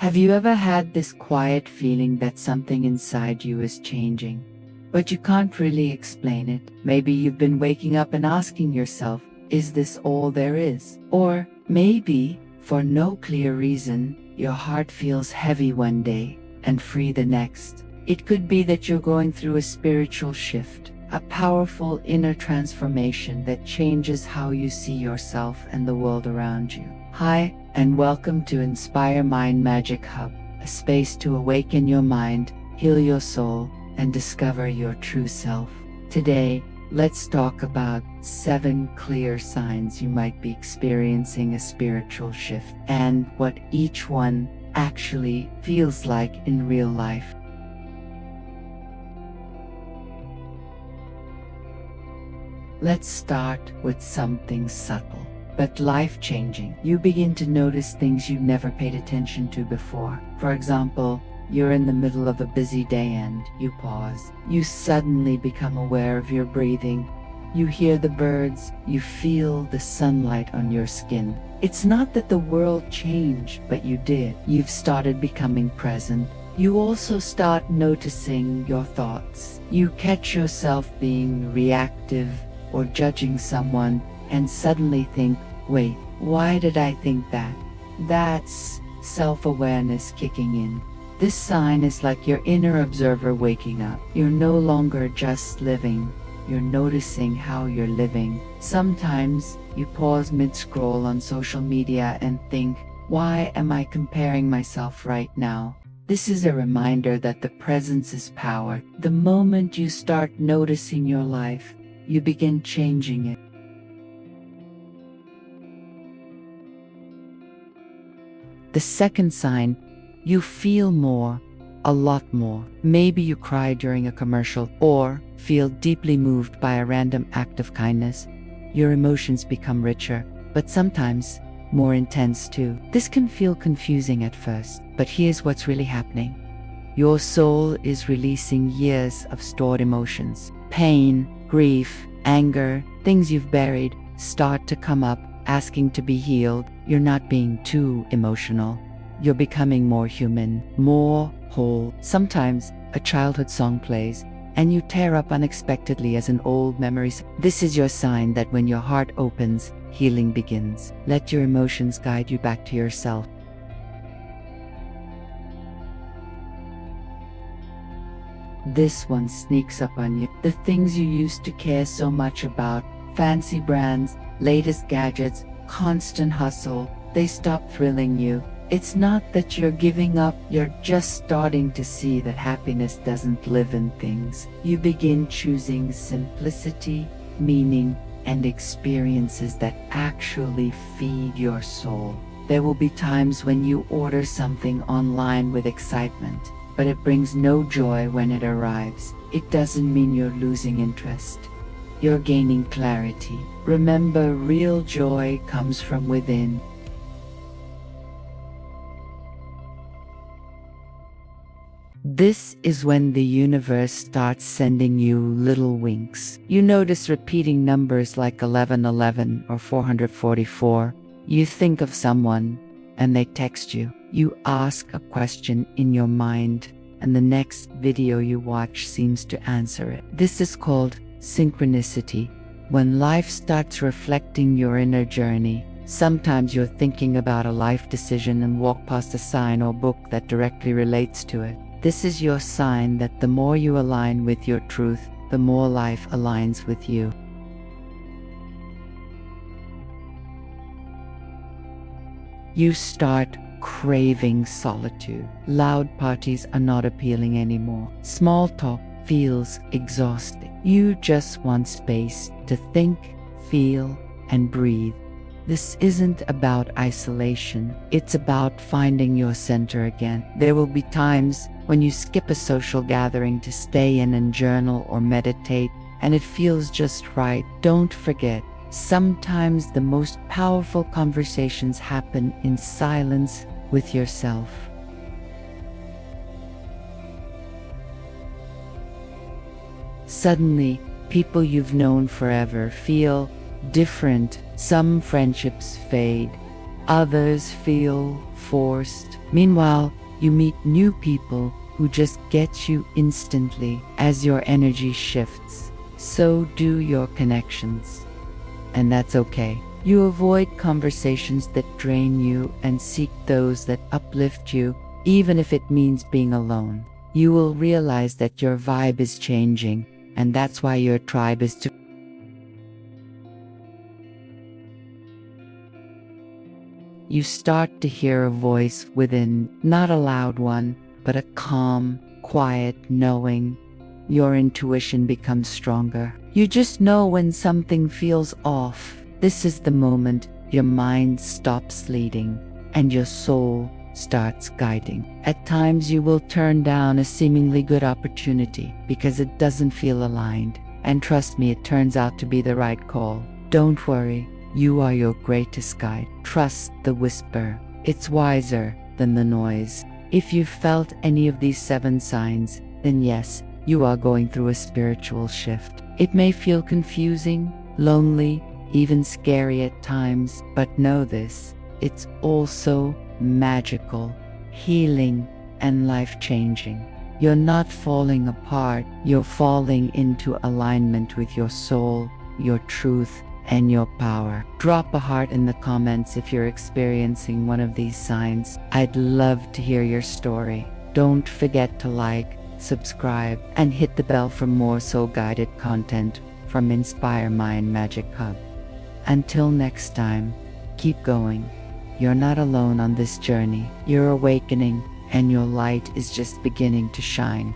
Have you ever had this quiet feeling that something inside you is changing, but you can't really explain it? Maybe you've been waking up and asking yourself, is this all there is? Or maybe, for no clear reason, your heart feels heavy one day and free the next. It could be that you're going through a spiritual shift, a powerful inner transformation that changes how you see yourself and the world around you. Hi, and welcome to Inspire Mind Magic Hub, a space to awaken your mind, heal your soul, and discover your true self. Today, let's talk about 7 clear signs you might be experiencing a spiritual shift and what each one actually feels like in real life. Let's start with something subtle, but life-changing. You begin to notice things you never paid attention to before. For example, you're in the middle of a busy day and you pause. You suddenly become aware of your breathing. You hear the birds, you feel the sunlight on your skin. It's not that the world changed, but you did. You've started becoming present. You also start noticing your thoughts. You catch yourself being reactive or judging someone and suddenly think, wait, why did I think that? That's self-awareness kicking in. This sign is like your inner observer waking up. You're no longer just living, you're noticing how you're living. Sometimes you pause mid-scroll on social media and think, why am I comparing myself right now? This is a reminder that the presence is power. The moment you start noticing your life, you begin changing it. The second sign, you feel more, a lot more. Maybe you cry during a commercial or feel deeply moved by a random act of kindness. Your emotions become richer, but sometimes more intense too. This can feel confusing at first, but here's what's really happening. Your soul is releasing years of stored emotions. Pain, grief, anger, things you've buried start to come up, asking to be healed. You're not being too emotional. You're becoming more human, more whole. Sometimes a childhood song plays and you tear up unexpectedly as an old memory. This is your sign that when your heart opens, healing begins. Let your emotions guide you back to yourself. This one sneaks up on you. The things you used to care so much about, fancy brands, latest gadgets, constant hustle, they stop thrilling you. It's not that you're giving up, you're just starting to see that happiness doesn't live in things. You begin choosing simplicity, meaning, and experiences that actually feed your soul. There will be times when you order something online with excitement, but it brings no joy when it arrives. It doesn't mean you're losing interest. You're gaining clarity. Remember, real joy comes from within. This is when the universe starts sending you little winks. You notice repeating numbers like 1111 or 444. You think of someone and they text you. You ask a question in your mind and the next video you watch seems to answer it. This is called synchronicity. When life starts reflecting your inner journey, sometimes you're thinking about a life decision and walk past a sign or book that directly relates to it. This is your sign that the more you align with your truth, the more life aligns with you. You start craving solitude. Loud parties are not appealing anymore. Small talk feels exhausting. You just want space to think, feel, and breathe. This isn't about isolation. It's about finding your center again. There will be times when you skip a social gathering to stay in and journal or meditate, and it feels just right. Don't forget, sometimes the most powerful conversations happen in silence with yourself. Suddenly, people you've known forever feel different. Some friendships fade, Others feel forced. Meanwhile, you meet new people who just get you instantly. As your energy shifts, so do your connections. And that's okay. You avoid conversations that drain you and seek those that uplift you, even if it means being alone. You will realize that your vibe is changing, and that's why your tribe is to. You start to hear a voice within, not a loud one, but a calm, quiet knowing. Your intuition becomes stronger. You just know when something feels off. This is the moment your mind stops leading and your soul starts guiding. At times you will turn down a seemingly good opportunity because it doesn't feel aligned. And trust me, it turns out to be the right call. Don't worry, you are your greatest guide. Trust the whisper. It's wiser than the noise. If you felt any of these 7 signs, then yes, you are going through a spiritual shift. It may feel confusing, lonely, even scary at times, but know this, it's also magical, healing, and life-changing. You're not falling apart, you're falling into alignment with your soul, your truth, and your power. Drop a heart in the comments if you're experiencing one of these signs. I'd love to hear your story. Don't forget to like, subscribe, and hit the bell for more soul-guided content from Inspire Mind Magic Hub. Until next time, keep going. You're not alone on this journey. You're awakening, and your light is just beginning to shine.